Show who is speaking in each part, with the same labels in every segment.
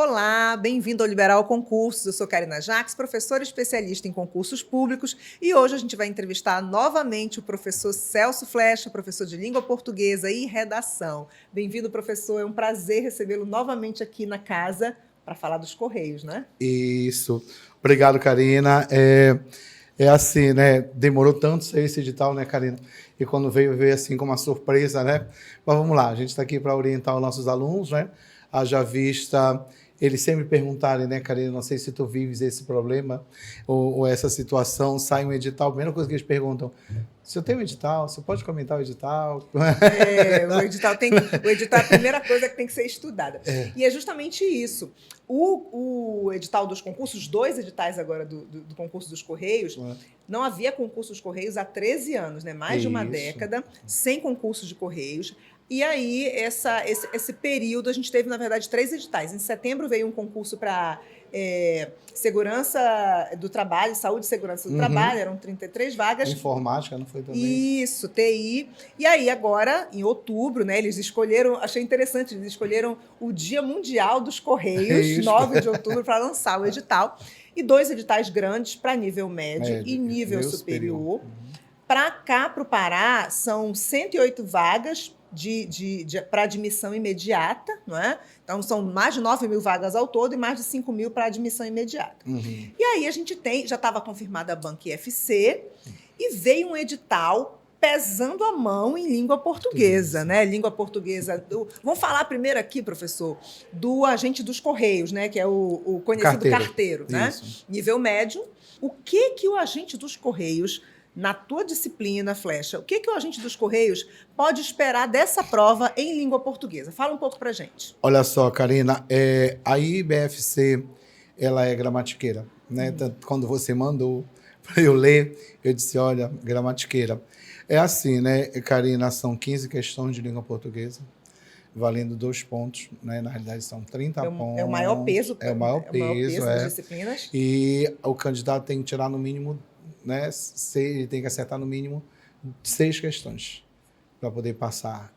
Speaker 1: Olá, bem-vindo ao Liberal Concursos. Eu sou Karina Jacques, professora especialista em concursos públicos, e hoje a gente vai entrevistar novamente o professor Celso Flecha, professor de língua portuguesa e redação. Bem-vindo, professor. É um prazer recebê-lo novamente aqui na casa para falar dos Correios, né?
Speaker 2: Isso. Obrigado, Karina. É assim, né? Demorou tanto sair esse edital, né, Karina? E quando veio assim como uma surpresa, né? Mas vamos lá, a gente está aqui para orientar os nossos alunos, né? Haja vista, eles sempre perguntarem, né, Karina? Não sei se tu vives esse problema ou essa situação, sai um edital, a primeira coisa que eles perguntam: se eu tenho um edital, você pode comentar o edital?
Speaker 1: O edital é a primeira coisa que tem que ser estudada. E é justamente isso. O edital dos concursos, os dois editais agora do concurso dos Correios, não havia concurso dos Correios há 13 anos, né? Mais de uma década, sem concurso de Correios. E aí, esse período, a gente teve, na verdade, 3 editais. Em setembro veio um concurso para segurança do trabalho, saúde e segurança do trabalho, eram 33 vagas.
Speaker 2: Informática, não foi também?
Speaker 1: Isso, TI. E aí, agora, em outubro, né, eles escolheram, achei interessante, eles escolheram o Dia Mundial dos Correios, 9 de outubro, para lançar o edital. E 2 editais grandes para nível médio e nível superior. Para cá, para o Pará, são 108 vagas para admissão imediata, não é? Então, são mais de 9 mil vagas ao todo e mais de 5 mil para admissão imediata. E aí, a gente já estava confirmada a Banca IFC e veio um edital pesando a mão em língua portuguesa, né? Língua portuguesa. Vamos falar primeiro aqui, professor, do agente dos Correios, né? Que é o conhecido carteiro, né? Nível médio. O que o agente dos Correios, na tua disciplina, Flecha, o que o agente dos Correios pode esperar dessa prova em língua portuguesa? Fala um pouco para a gente.
Speaker 2: Olha só, Karina, a IBFC, ela é gramatiqueira, né? Tanto quando você mandou para eu ler, eu disse, olha, gramatiqueira. É assim, né, Karina, são 15 questões de língua portuguesa, valendo 2 pontos, né? Na realidade, são 30 pontos.
Speaker 1: É o maior peso.
Speaker 2: É o maior peso
Speaker 1: das disciplinas.
Speaker 2: E o candidato tem que tirar no mínimo, né? Ele tem que acertar no mínimo 6 questões para poder passar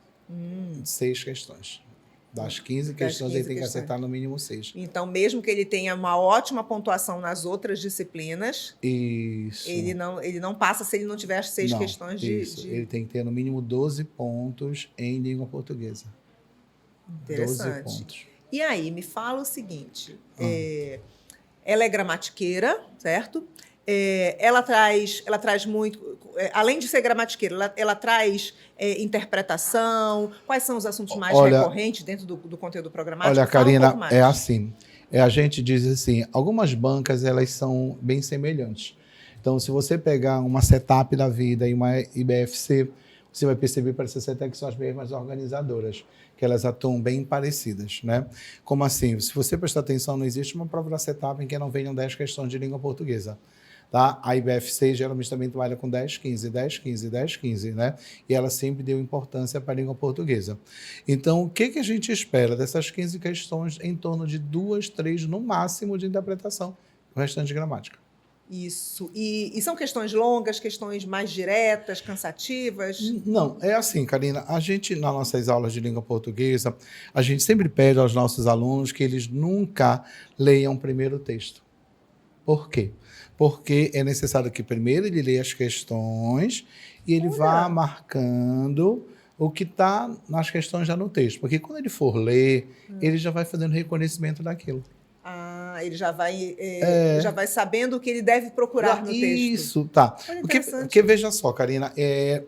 Speaker 2: 6 questões. Das 15 questões, ele tem que acertar no mínimo 6.
Speaker 1: Então, mesmo que ele tenha uma ótima pontuação nas outras disciplinas,
Speaker 2: isso,
Speaker 1: ele não passa se ele não tiver as 6 questões de...
Speaker 2: Ele tem que ter no mínimo 12 pontos em língua portuguesa.
Speaker 1: Interessante.
Speaker 2: 12 pontos.
Speaker 1: E aí, me fala o seguinte, ela é gramatiqueira, certo? Ela traz muito, além de ser gramatiqueira, ela traz interpretação. Quais são os assuntos mais recorrentes dentro do conteúdo programático?
Speaker 2: Olha, Karina, é assim. A gente diz assim, algumas bancas elas são bem semelhantes. Então, se você pegar uma setup da vida e uma IBFC, você vai perceber, parece ser até que são as mesmas organizadoras, que elas atuam bem parecidas, né? Como assim? Se você prestar atenção, não existe uma prova da setup em que não venham 10 questões de língua portuguesa. Tá? A IBFC geralmente também trabalha com 10, 15, 10, 15, 10, 15, né? E ela sempre deu importância para a língua portuguesa. Então, o que a gente espera dessas 15 questões? Em torno de 2, 3, no máximo, de interpretação, o restante de gramática.
Speaker 1: Isso. E são questões longas, questões mais diretas, cansativas?
Speaker 2: Não, é assim, Karina, a gente, nas nossas aulas de língua portuguesa, a gente sempre pede aos nossos alunos que eles nunca leiam primeiro o texto. Por quê? Porque é necessário que primeiro ele leia as questões e ele vá marcando o que está nas questões já no texto. Porque quando ele for ler, ele já vai fazendo reconhecimento daquilo.
Speaker 1: Ele já vai sabendo o que ele deve procurar no texto.
Speaker 2: Isso, tá. Porque veja só, Karina,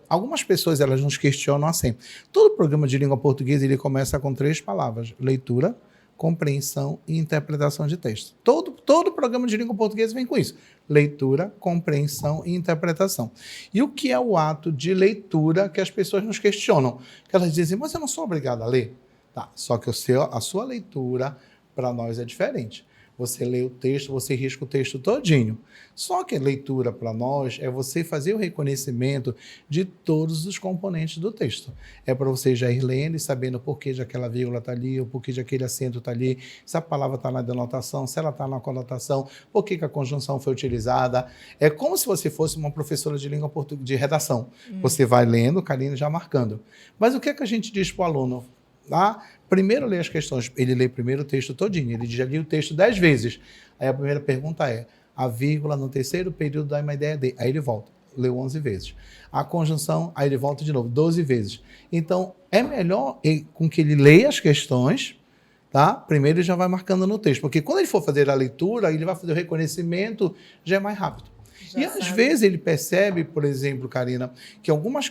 Speaker 2: algumas pessoas elas nos questionam assim. Todo programa de língua portuguesa ele começa com 3 palavras: leitura, compreensão e interpretação de texto. Todo programa de língua portuguesa vem com isso. Leitura, compreensão e interpretação. E o que é o ato de leitura que as pessoas nos questionam? Que elas dizem, mas eu não sou obrigado a ler. Tá, só que a sua leitura, para nós, é diferente. Você lê o texto, você risca o texto todinho. Só que a leitura para nós é você fazer o reconhecimento de todos os componentes do texto. É para você já ir lendo e sabendo por que de aquela vírgula está ali, ou por que de aquele acento está ali, se a palavra está na denotação, se ela está na conotação, por que a conjunção foi utilizada. É como se você fosse uma professora de língua portuguesa, de redação. Você vai lendo, Karina, já marcando. Mas o que a gente diz para o aluno? Tá? Primeiro lê as questões, ele lê primeiro o texto todinho, ele já lia o texto 10 vezes. Aí a primeira pergunta é, a vírgula no terceiro período dá uma ideia de... Aí ele volta, leu 11 vezes. A conjunção, aí ele volta de novo, 12 vezes. Então, é melhor com que ele leia as questões, tá? Primeiro ele já vai marcando no texto, porque quando ele for fazer a leitura, ele vai fazer o reconhecimento, já é mais rápido. E às vezes ele percebe, por exemplo, Karina, que algumas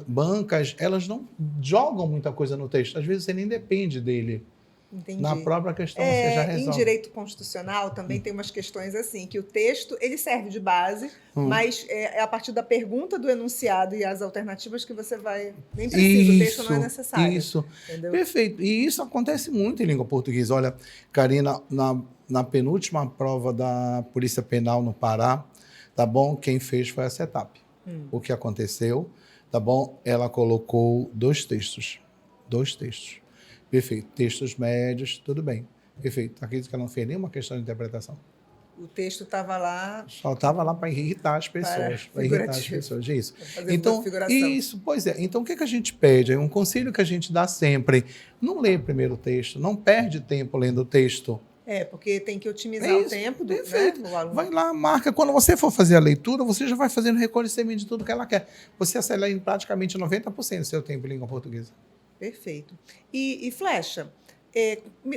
Speaker 2: bancas, elas não jogam muita coisa no texto. Às vezes você nem depende dele.
Speaker 1: Entendi.
Speaker 2: Na própria questão você já resolve.
Speaker 1: Em direito constitucional também tem umas questões assim, que o texto ele serve de base, mas é a partir da pergunta do enunciado e as alternativas que você vai... Nem precisa, o texto não é necessário.
Speaker 2: Isso,
Speaker 1: entendeu?
Speaker 2: Perfeito. E isso acontece muito em língua portuguesa. Olha, Karina, na penúltima prova da Polícia Penal no Pará, tá bom? Quem fez foi a CETAP. O que aconteceu, tá bom? Ela colocou 2 textos. 2 textos. Perfeito. Textos médios, tudo bem. Perfeito. Acredito que ela não fez nenhuma questão de interpretação.
Speaker 1: O texto estava lá...
Speaker 2: Só estava lá para irritar as pessoas. Para irritar as pessoas, isso.
Speaker 1: Então,
Speaker 2: isso, pois é. Então, o que a gente pede? É um conselho que a gente dá sempre. Não lê primeiro o texto, não perde tempo lendo o texto.
Speaker 1: Porque tem que otimizar o tempo do,
Speaker 2: perfeito.
Speaker 1: Né, do aluno.
Speaker 2: Vai lá, marca. Quando você for fazer a leitura, você já vai fazendo reconhecimento de tudo que ela quer. Você acelera em praticamente 90% do seu tempo em língua portuguesa.
Speaker 1: Perfeito. E Flecha,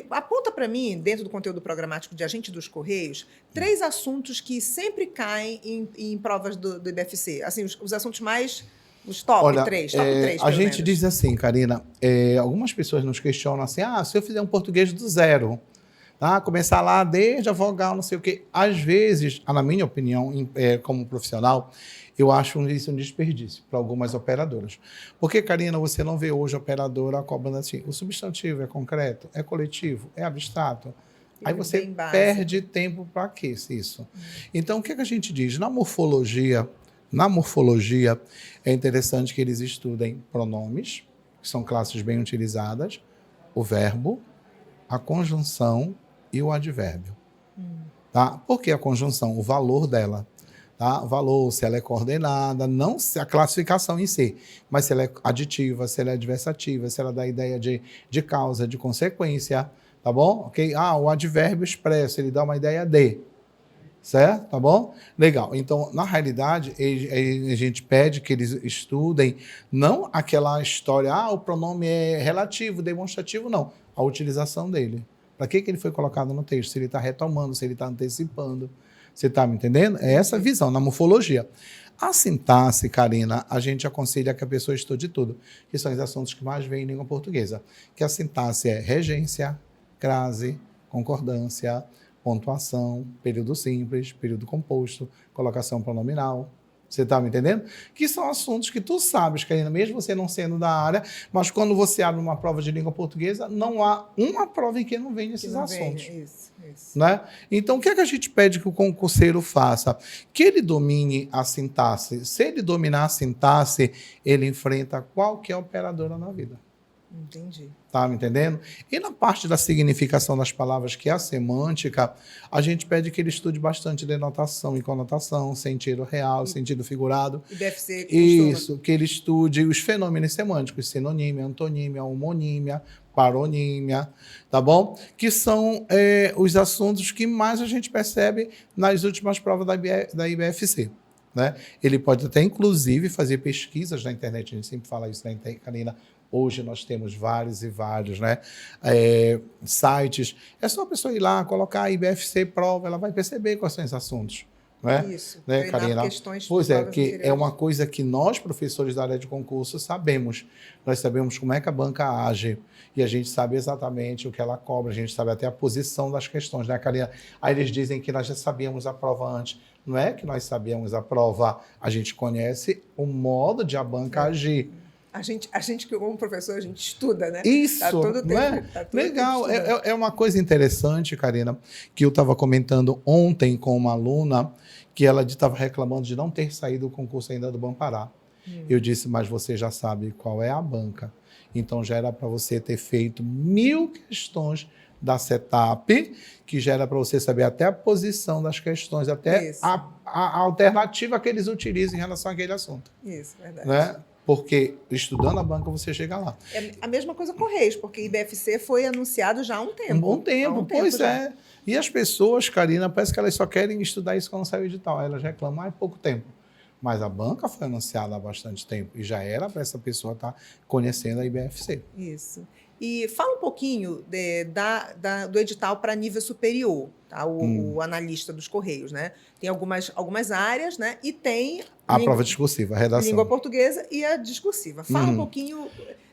Speaker 1: aponta para mim, dentro do conteúdo programático de Agente dos Correios, 3 assuntos que sempre caem em provas do IBFC. Assim, os assuntos mais... Os top 3,
Speaker 2: a gente diz assim, Karina, algumas pessoas nos questionam assim, se eu fizer um português do zero, tá? Começar lá desde a vogal, não sei o quê. Às vezes, na minha opinião, como profissional, eu acho isso um desperdício para algumas operadoras. Porque, Karina, você não vê hoje a operadora cobrando assim, o substantivo é concreto, é coletivo, é abstrato. Aí você perde tempo para quê isso? Então, o que a gente diz? Na morfologia, é interessante que eles estudem pronomes, que são classes bem utilizadas, o verbo, a conjunção e o advérbio. Tá? Por que a conjunção? O valor dela. Tá? O valor, se ela é coordenada, não a classificação em si, mas se ela é aditiva, se ela é adversativa, se ela dá ideia de causa, de consequência, tá bom? Okay? O advérbio expresso, ele dá uma ideia de, certo? Tá bom? Legal. Então, na realidade, a gente pede que eles estudem não aquela história, o pronome é relativo, demonstrativo, não. A utilização dele. Para que ele foi colocado no texto? Se ele está retomando, se ele está antecipando. Você está me entendendo? É essa a visão, na morfologia. A sintaxe, Karina, a gente aconselha que a pessoa estude tudo, que são os assuntos que mais vêm em língua portuguesa. Que a sintaxe é regência, crase, concordância, pontuação, período simples, período composto, colocação pronominal. Você está me entendendo? Que são assuntos que tu sabes, Karina, mesmo você não sendo da área, mas quando você abre uma prova de língua portuguesa, não há uma prova em que não vem esses assuntos.
Speaker 1: Isso.
Speaker 2: Né? Então, o que a gente pede que o concurseiro faça? Que ele domine a sintaxe. Se ele dominar a sintaxe, ele enfrenta qualquer operadora na vida.
Speaker 1: Entendi.
Speaker 2: Tá me entendendo? E na parte da significação das palavras, que é a semântica, a gente pede que ele estude bastante denotação e conotação, sentido real, sentido figurado.
Speaker 1: E deve ser...
Speaker 2: Isso, que ele estude os fenômenos semânticos, sinonímia, antonímia, homonímia, paronímia, tá bom? Que são os assuntos que mais a gente percebe nas últimas provas da IBFC. Né? Ele pode até, inclusive, fazer pesquisas na internet, a gente sempre fala isso, né, Karina? Hoje nós temos vários e vários, né, sites. É só a pessoa ir lá, colocar a IBFC prova, ela vai perceber quais são os assuntos. Né?
Speaker 1: Isso,
Speaker 2: né, Karina? Pois é, que
Speaker 1: anteriores.
Speaker 2: É uma coisa que nós, professores da área de concurso, sabemos. Nós sabemos como é que a banca age e a gente sabe exatamente o que ela cobra, a gente sabe até a posição das questões, né, Karina? Aí eles dizem que nós já sabíamos a prova antes. Não é que nós sabíamos a prova, a gente conhece o modo de a banca agir.
Speaker 1: A gente, como professor, a gente estuda, né?
Speaker 2: Isso,
Speaker 1: tá todo tempo,
Speaker 2: né?
Speaker 1: tá todo
Speaker 2: Legal.
Speaker 1: tempo
Speaker 2: É uma coisa interessante, Karina, que eu estava comentando ontem com uma aluna, que ela estava reclamando de não ter saído o concurso ainda do Banpará. Eu disse, mas você já sabe qual é a banca. Então, já era para você ter feito 1000 questões da CETAP, que já era para você saber até a posição das questões, até a alternativa que eles utilizam em relação àquele assunto.
Speaker 1: Isso, verdade.
Speaker 2: Né? Porque estudando a banca você chega lá.
Speaker 1: É a mesma coisa Correios, porque IBFC foi anunciado já há um tempo.
Speaker 2: Um bom tempo, pois já. É. E as pessoas, Karina, parece que elas só querem estudar isso quando sai o edital. Elas reclamam há pouco tempo. Mas a banca foi anunciada há bastante tempo e já era para essa pessoa estar conhecendo a IBFC.
Speaker 1: Isso. E fala um pouquinho do edital para nível superior, tá? O analista dos Correios, né? Tem algumas áreas, né? E tem
Speaker 2: a prova discursiva, a redação.
Speaker 1: Língua portuguesa e a discursiva. Fala um pouquinho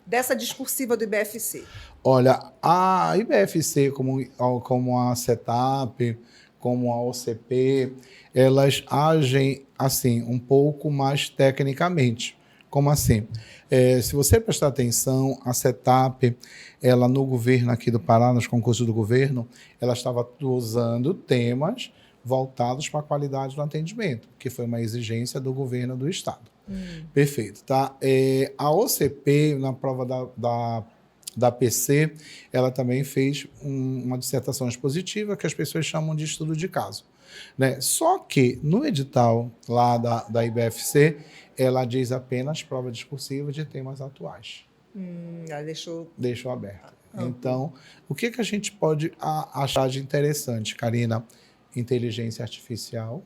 Speaker 1: dessa discursiva do IBFC.
Speaker 2: Olha, a IBFC, como a CETAP, como a OCP, elas agem assim um pouco mais tecnicamente. Como assim? Se você prestar atenção, a CETAP, ela no governo aqui do Pará, nos concursos do governo, ela estava usando temas voltados para a qualidade do atendimento, que foi uma exigência do governo do Estado. Perfeito, tá? A OCP, na prova da PC, ela também fez uma dissertação expositiva que as pessoas chamam de estudo de caso. Né? Só que no edital lá da IBFC, ela diz apenas prova discursiva de temas atuais.
Speaker 1: Ela
Speaker 2: deixou aberto. Então, o que a gente pode achar de interessante, Karina? Inteligência artificial,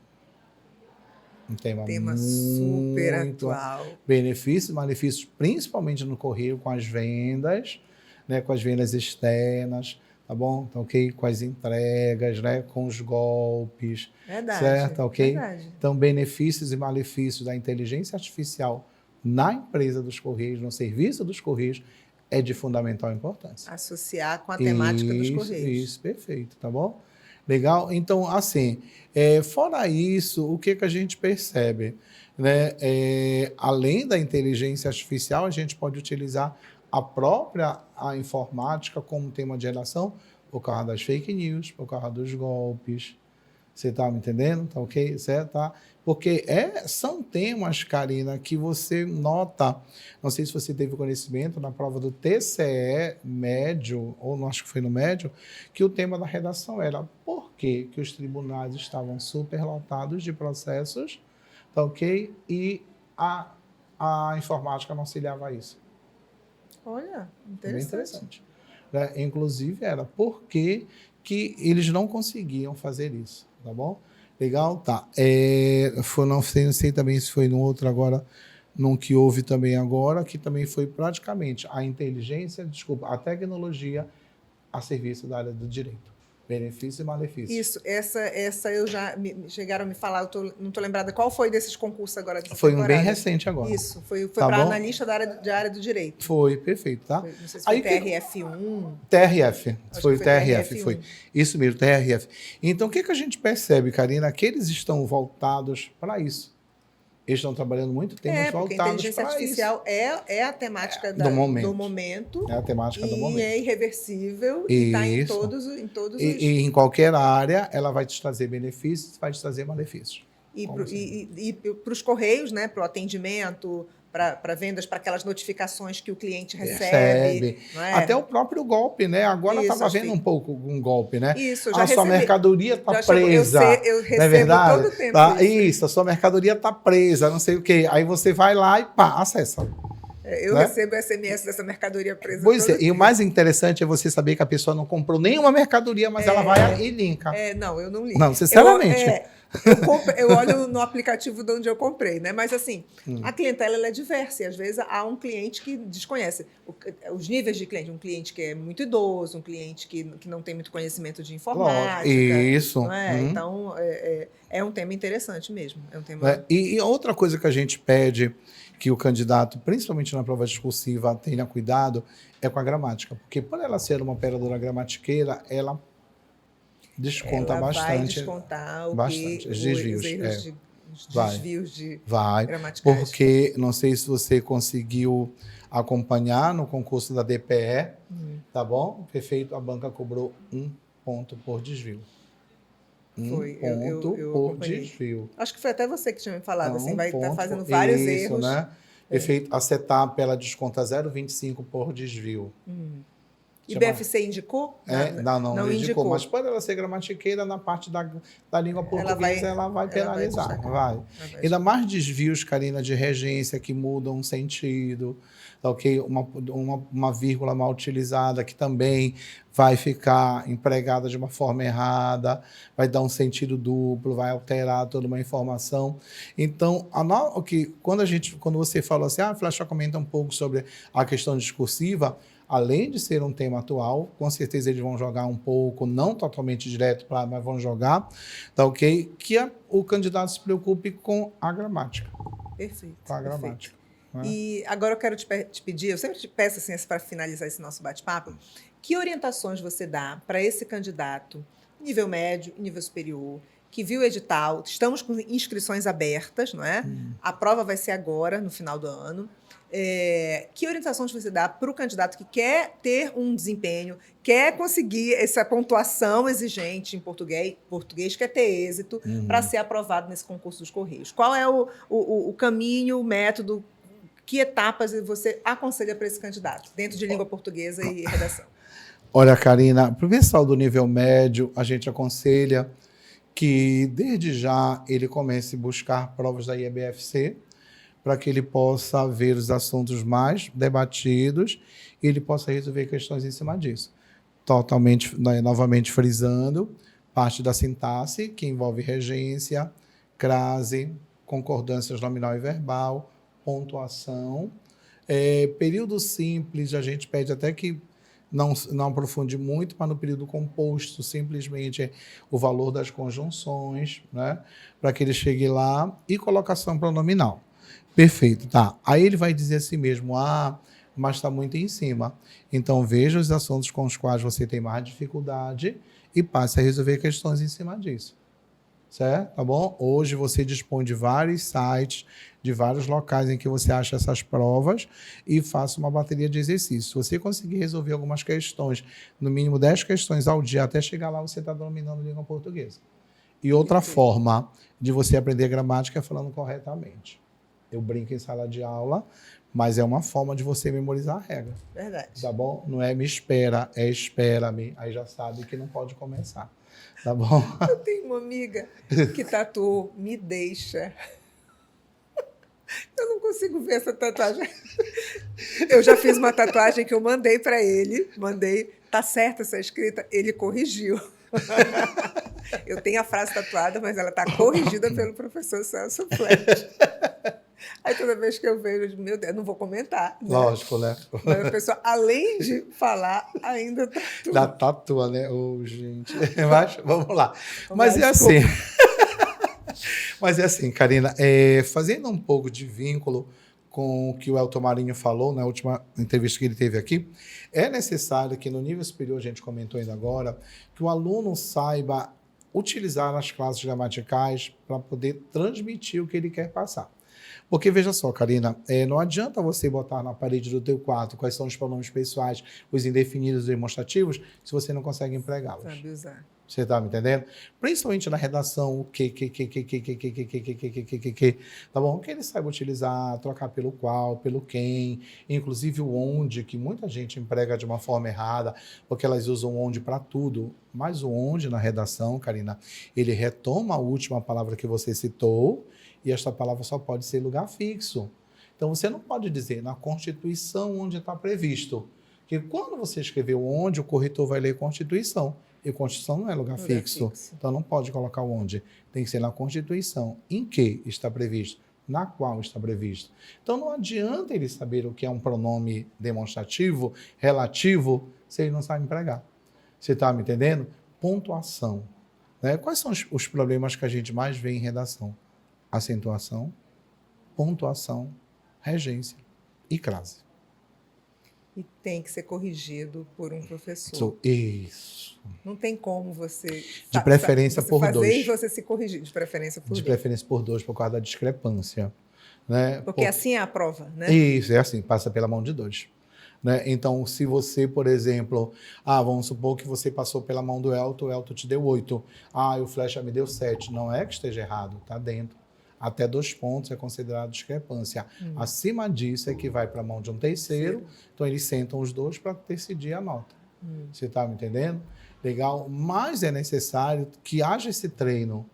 Speaker 2: um tema
Speaker 1: super atual.
Speaker 2: Benefícios e malefícios, principalmente no correio, com as vendas, né, com as vendas externas, tá bom? Então, ok? Com as entregas, né, com os golpes.
Speaker 1: Verdade.
Speaker 2: Certo? Ok?
Speaker 1: Verdade.
Speaker 2: Então, benefícios e malefícios da inteligência artificial na empresa dos Correios, no serviço dos Correios, é de fundamental importância.
Speaker 1: Associar com a temática dos Correios.
Speaker 2: Isso, perfeito, tá bom? Legal? Então, assim, fora isso, o que a gente percebe? Né? Além da inteligência artificial, a gente pode utilizar a informática como tema de redação por causa das fake news, por causa dos golpes. Você está me entendendo? Tá ok? Certo? Tá? Porque são temas, Karina, que você nota, não sei se você teve conhecimento na prova do TCE médio, ou não acho que foi no médio, que o tema da redação era por que os tribunais estavam superlotados de processos, tá ok? E a informática não auxiliava a isso.
Speaker 1: Olha, interessante.
Speaker 2: Bem interessante. Inclusive, era por que eles não conseguiam fazer isso, tá bom? Legal? Tá. Não sei também se foi no outro agora, num que houve também agora, que também foi praticamente a tecnologia a serviço da área do direito. Benefício e malefício.
Speaker 1: Isso, essa eu já chegaram a me falar, não estou lembrada qual foi desses concursos agora.
Speaker 2: Foi um bem recente agora.
Speaker 1: Isso, foi tá para analista da área do direito.
Speaker 2: Foi, perfeito, tá?
Speaker 1: Não sei se foi TRF1.
Speaker 2: TRF, foi o TRF, foi. Isso mesmo, TRF. Então, o que a gente percebe, Karina? Que eles estão voltados para isso. Eles estão trabalhando muito tempo voltados para isso. A
Speaker 1: inteligência artificial é a temática
Speaker 2: do
Speaker 1: momento.
Speaker 2: É a temática do momento.
Speaker 1: E é irreversível e está em todos os...
Speaker 2: E em qualquer área, ela vai te trazer benefícios, vai te trazer malefícios.
Speaker 1: E para os correios, né, para o atendimento, para vendas, para aquelas notificações que o cliente recebe. Não é?
Speaker 2: Até o próprio golpe, né? Agora estava vendo um pouco um golpe, né?
Speaker 1: Isso, já
Speaker 2: sua mercadoria está presa.
Speaker 1: Eu recebo
Speaker 2: não é verdade?
Speaker 1: todo o tempo.
Speaker 2: Tá? Isso, a sua mercadoria está presa, não sei o quê. Aí você vai lá e acessa.
Speaker 1: Eu recebo SMS dessa mercadoria presa.
Speaker 2: Pois é, e o mais interessante é você saber que a pessoa não comprou nenhuma mercadoria, mas ela vai e linka.
Speaker 1: Não, eu não linko.
Speaker 2: Não, sinceramente.
Speaker 1: Eu olho no aplicativo de onde eu comprei, né? Mas assim, a clientela ela é diversa e às vezes há um cliente que desconhece os níveis de cliente. Um cliente que é muito idoso, um cliente que não tem muito conhecimento de informática.
Speaker 2: Isso.
Speaker 1: Não é? Então, é um tema interessante mesmo. É um tema...
Speaker 2: E outra coisa que a gente pede que o candidato, principalmente na prova discursiva, tenha cuidado é com a gramática. Porque por ela ser uma operadora gramatiqueira, ela desconta bastante.
Speaker 1: Vai descontar os
Speaker 2: desvios.
Speaker 1: Os desvios gramaticais.
Speaker 2: Porque, não sei se você conseguiu acompanhar no concurso da DPE, tá bom? Perfeito, a banca cobrou 1 ponto por desvio. Ponto por desvio.
Speaker 1: Acho que foi até você que tinha me falado, assim, vai estar fazendo vários erros.
Speaker 2: Né? Perfeito. A CETAP, ela desconta 0,25 por desvio.
Speaker 1: E BFC indicou?
Speaker 2: Não indicou. Mas quando ela ser gramatiqueira, na parte da língua portuguesa, ela vai penalizar. Vai. Ainda mais desvios, Karina, de regência que mudam o sentido. Ok? Uma vírgula mal utilizada que também vai ficar empregada de uma forma errada, vai dar um sentido duplo, vai alterar toda uma informação. Então, quando você falou assim, a Flecha comenta um pouco sobre a questão discursiva, além de ser um tema atual, com certeza eles vão jogar um pouco, não totalmente direto, mas vão jogar, tá ok? Que o candidato se preocupe com a gramática.
Speaker 1: Perfeito.
Speaker 2: Com a gramática.
Speaker 1: E agora eu quero te pedir, eu sempre te peço assim, para finalizar esse nosso bate-papo, que orientações você dá para esse candidato, nível médio e nível superior, que viu o edital, estamos com inscrições abertas, não é? A prova vai ser agora, no final do ano. Que orientações você dá para o candidato que quer ter um desempenho, quer conseguir essa pontuação exigente em português quer ter êxito para ser aprovado nesse concurso dos Correios? Qual é o caminho, o método, que etapas você aconselha para esse candidato, dentro de língua portuguesa e redação?
Speaker 2: Olha, Karina, para o pessoal do nível médio, a gente aconselha que, desde já, ele comece a buscar provas da IEBFC, para que ele possa ver os assuntos mais debatidos e ele possa resolver questões em cima disso. Novamente frisando, parte da sintaxe, que envolve regência, crase, concordâncias nominal e verbal, pontuação. Período simples, a gente pede até que não aprofunde muito, mas no período composto, simplesmente o valor das conjunções, né, para que ele chegue lá, e colocação pronominal. Perfeito, tá. Aí ele vai dizer assim mesmo, mas está muito em cima. Então, veja os assuntos com os quais você tem mais dificuldade e passe a resolver questões em cima disso. Certo? Tá bom? Hoje você dispõe de vários sites, de vários locais em que você acha essas provas e faça uma bateria de exercícios. Se você conseguir resolver algumas questões, no mínimo 10 questões ao dia, até chegar lá você está dominando a língua portuguesa. E outra forma de você aprender gramática é falando corretamente. Eu brinco em sala de aula, mas é uma forma de você memorizar a regra.
Speaker 1: Verdade.
Speaker 2: Tá bom? Não é me espera, é espera-me. Aí já sabe que não pode começar. Tá bom?
Speaker 1: Eu tenho uma amiga que tatuou "me deixa". Eu não consigo ver essa tatuagem. Eu já fiz uma tatuagem que eu mandei para ele. Tá certa essa escrita? Ele corrigiu. Eu tenho a frase tatuada, mas ela está corrigida pelo professor Celso Flecha. Aí toda vez que eu vejo, eu digo, meu Deus, não vou comentar. Né?
Speaker 2: Lógico, né?
Speaker 1: Mas a pessoa, além de falar, ainda tatua.
Speaker 2: Tatua, né? Gente. Mas, vamos lá. Mas é assim. Mas é assim, Karina, fazendo um pouco de vínculo com o que o Elton Marinho falou na última entrevista que ele teve aqui, é necessário que no nível superior, a gente comentou ainda agora, que o aluno saiba utilizar as classes gramaticais para poder transmitir o que ele quer passar. Porque, veja só, Karina, não adianta você botar na parede do teu quarto quais são os pronomes pessoais, os indefinidos e demonstrativos, se você não consegue empregá-los.
Speaker 1: Sabe usar.
Speaker 2: Você está me entendendo? Principalmente na redação, o que, tá bom? O que ele saiba utilizar, trocar pelo qual, pelo quem, inclusive o onde, que muita gente emprega de uma forma errada, porque elas usam onde para tudo. Mas o onde na redação, Karina, ele retoma a última palavra que você citou, e esta palavra só pode ser lugar fixo. Então, você não pode dizer na Constituição onde está previsto. Porque quando você escreveu onde, o corretor vai ler Constituição. E Constituição não é lugar fixo. Então, não pode colocar onde. Tem que ser na Constituição. Em que está previsto? Na qual está previsto. Então, não adianta ele saber o que é um pronome demonstrativo, relativo, se ele não sabe empregar. Você está me entendendo? Pontuação. Né? Quais são os problemas que a gente mais vê em redação? Acentuação, pontuação, regência e crase.
Speaker 1: E tem que ser corrigido por um professor.
Speaker 2: Isso.
Speaker 1: Não tem como você...
Speaker 2: De preferência por dois.
Speaker 1: Fazer e você se corrigir, de preferência por dois.
Speaker 2: De preferência por dois, por causa da discrepância. Né?
Speaker 1: Porque assim é a prova, né?
Speaker 2: Isso, é assim, passa pela mão de dois. Né? Então, se você, por exemplo, vamos supor que você passou pela mão do Elton, o Elton te deu 8. E o Flecha me deu 7. Não é que esteja errado, está dentro. Até 2 pontos é considerado discrepância. Acima disso é que vai para a mão de um terceiro. Então, eles sentam os dois para decidir a nota. Você está me entendendo? Legal? Mas é necessário que haja esse treino,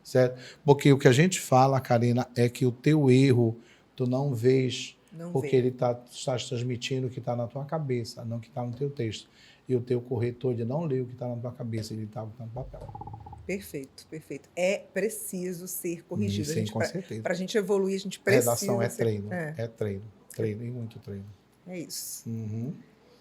Speaker 2: certo? Porque o que a gente fala, Karina, é que o teu erro, tu não vês, porque ele está transmitindo o que está na tua cabeça, não o que está no teu texto. E o teu corretor, ele não lê o que está na tua cabeça, ele está no papel.
Speaker 1: Perfeito, perfeito. É preciso ser corrigido.
Speaker 2: Sim, com certeza.
Speaker 1: Para a gente evoluir, a gente precisa...
Speaker 2: Redação é treino, treino e muito treino.
Speaker 1: É isso.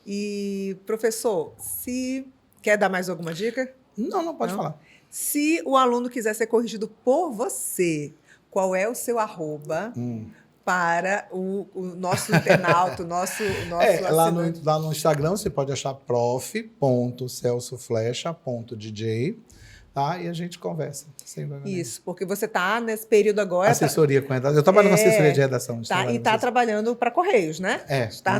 Speaker 1: E, professor, se quer dar mais alguma dica?
Speaker 2: Não pode falar.
Speaker 1: Se o aluno quiser ser corrigido por você, qual é o seu @? Para o nosso internauta, o nosso
Speaker 2: lá no Instagram você pode achar prof.celsoflecha.dj, tá? E a gente conversa.
Speaker 1: Isso, porque você está nesse período agora...
Speaker 2: Assessoria com redação. Eu trabalho na assessoria de redação.
Speaker 1: E está trabalhando para Correios, né?
Speaker 2: Está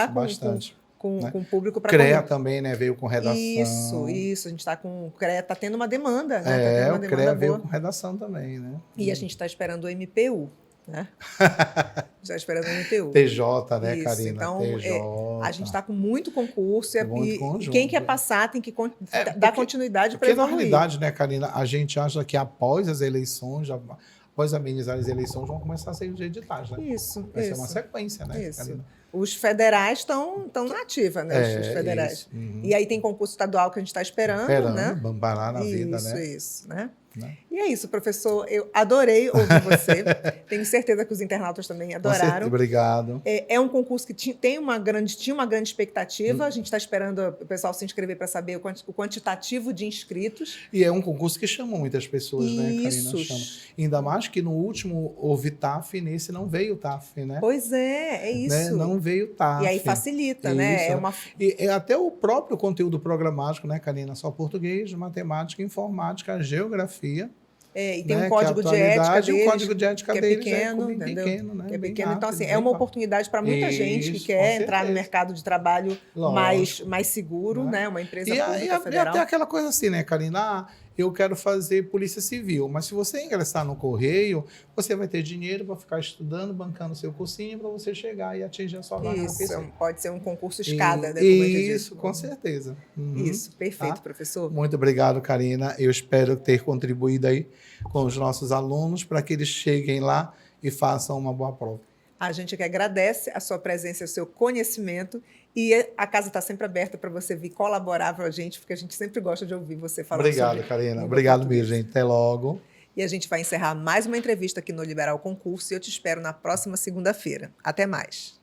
Speaker 2: bastante.
Speaker 1: Com o público para
Speaker 2: CREA também, né? Veio com redação.
Speaker 1: Isso. A gente está com o CREA, está tendo uma demanda, né?
Speaker 2: O CREA veio com redação também, né?
Speaker 1: E a gente está esperando o MPU. Né? Já esperando o MPU.
Speaker 2: TJ, né,
Speaker 1: isso.
Speaker 2: Karina?
Speaker 1: Então,
Speaker 2: TJ.
Speaker 1: A gente está com muito concurso
Speaker 2: e
Speaker 1: quem quer passar tem que dar continuidade para evoluir.
Speaker 2: Porque, na realidade, né, Karina, a gente acha que após as eleições, após amenizar as eleições, vão começar a sair os editais, né?
Speaker 1: Isso.
Speaker 2: Vai ser uma sequência, né,
Speaker 1: isso.
Speaker 2: Karina?
Speaker 1: Os federais estão na ativa, né? Os federais. E aí tem concurso estadual que a gente está esperando, né?
Speaker 2: Bambará na vida, né?
Speaker 1: Isso, né? E é isso, professor. Eu adorei ouvir você. Tenho certeza que os internautas também adoraram.
Speaker 2: Obrigado.
Speaker 1: É um concurso que tinha uma grande expectativa. A gente está esperando o pessoal se inscrever para saber o quantitativo de inscritos.
Speaker 2: E é um concurso que chama muitas pessoas, né, Karina? Chama. Ainda mais que no último houve TAF, nesse não veio TAF, né?
Speaker 1: Pois é isso.
Speaker 2: Né? Não veio TAF.
Speaker 1: E aí facilita, né?
Speaker 2: E até o próprio conteúdo programático, né, Karina? Só português, matemática, informática, geografia.
Speaker 1: E tem um código de ética deles,
Speaker 2: o código de ética
Speaker 1: que é
Speaker 2: deles
Speaker 1: pequeno,
Speaker 2: bem pequeno, né?
Speaker 1: Que é pequeno.
Speaker 2: Rápido,
Speaker 1: então, assim, é uma oportunidade para muita gente que quer entrar no mercado de trabalho mais seguro, né? Uma empresa pública federal.
Speaker 2: E até aquela coisa assim, né, Karina? Eu quero fazer polícia civil, mas se você ingressar no Correio, você vai ter dinheiro para ficar estudando, bancando seu cursinho para você chegar e atingir a sua vaga.
Speaker 1: Isso, pode ser um concurso escada, né?
Speaker 2: Isso, com certeza.
Speaker 1: Isso, perfeito, professor.
Speaker 2: Muito obrigado, Karina. Eu espero ter contribuído aí com os nossos alunos para que eles cheguem lá e façam uma boa prova.
Speaker 1: A gente que agradece a sua presença, o seu conhecimento, e a casa está sempre aberta para você vir colaborar para a gente, porque a gente sempre gosta de ouvir você falar.
Speaker 2: Obrigado, Karina. Obrigado mesmo, gente. Até logo.
Speaker 1: E a gente vai encerrar mais uma entrevista aqui no Liberal Concurso e eu te espero na próxima segunda-feira. Até mais.